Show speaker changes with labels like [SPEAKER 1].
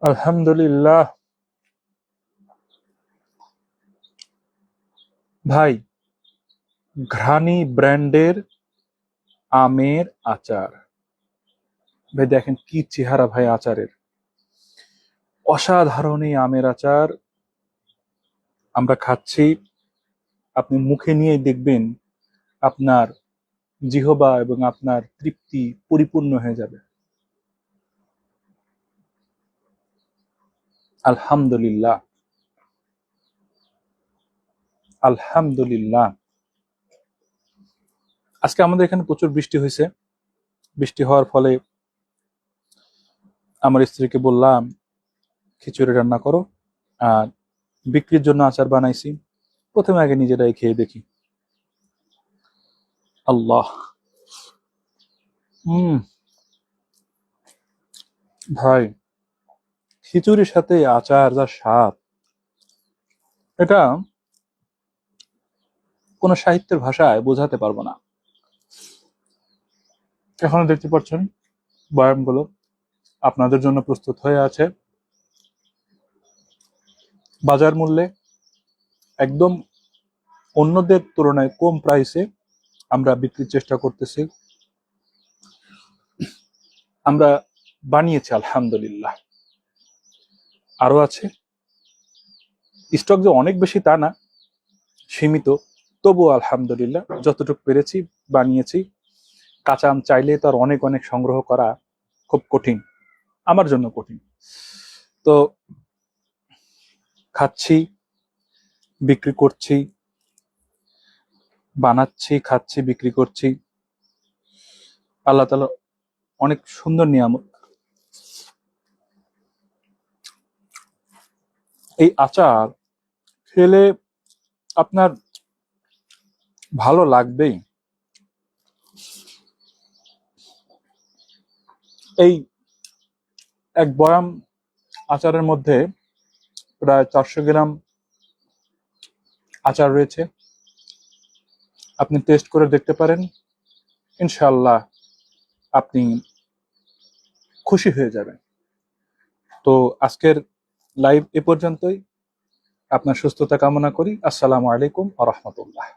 [SPEAKER 1] আলহামদুলিল্লাহ। ভাই, ঘ্রাণী ব্র্যান্ডের আমের আচার। ভাই দেখেন কি চেহারা ভাই আচারের, অসাধারণ এই আমের আচার আমরা খাচ্ছি। আপনি মুখে নিয়ে দেখবেন আপনার জিহবা এবং আপনার তৃপ্তি পরিপূর্ণ হয়ে যাবে। আলহামদুলিল্লাহ, আলহামদুলিল্লাহ। আজকে আমাদের এখানে প্রচুর বৃষ্টি হয়েছে। বৃষ্টি হওয়ার ফলে আমার স্ত্রীকে বললাম খিচুড়ি রান্না করো, আর বিক্রির জন্য আচার বানাইছি। প্রথমে আগে নিজেরাই খেয়ে দেখি। আল্লাহ, হুম, ভাই খিচুড়ির সাথে আচার যা স্বাদ, এটা কোনো সাহিত্যের ভাষায় বোঝাতে পারবো না। এখনো দেখতে পাচ্ছেন বয়ামগুলো আপনাদের জন্য প্রস্তুত হয়ে আছে বাজার মূল্যে, একদম অন্যদের তুলনায় কম প্রাইসে আমরা বিক্রির চেষ্টা করতেছি। আমরা বানিয়েছি আলহামদুলিল্লাহ, আরো আছে। স্টক যে অনেক বেশি তা না, সীমিত, তবুও আলহামদুলিল্লাহ যতটুকু পেরেছি বানিয়েছি। কাঁচা আম চাইলে তার অনেক অনেক সংগ্রহ করা খুব কঠিন, আমার জন্য কঠিন। তো খাচ্ছি, বিক্রি করছি, বানাচ্ছি, খাচ্ছি, বিক্রি করছি। আল্লাহ তাআলা অনেক সুন্দর নিয়ামত। এই আচার খেলে আপনার ভালো লাগবেই। এই এক বয়াম আচারের মধ্যে প্রায় 400 গ্রাম আচার রয়েছে। আপনি টেস্ট করে দেখতে পারেন, ইনশাআল্লাহ আপনি খুশি হয়ে যাবেন। তো আজকের লাইভ এ পর্যন্তই। আপনার সুস্থতা কামনা করি। আসসালামু আলাইকুম ওয়া রাহমাতুল্লাহ।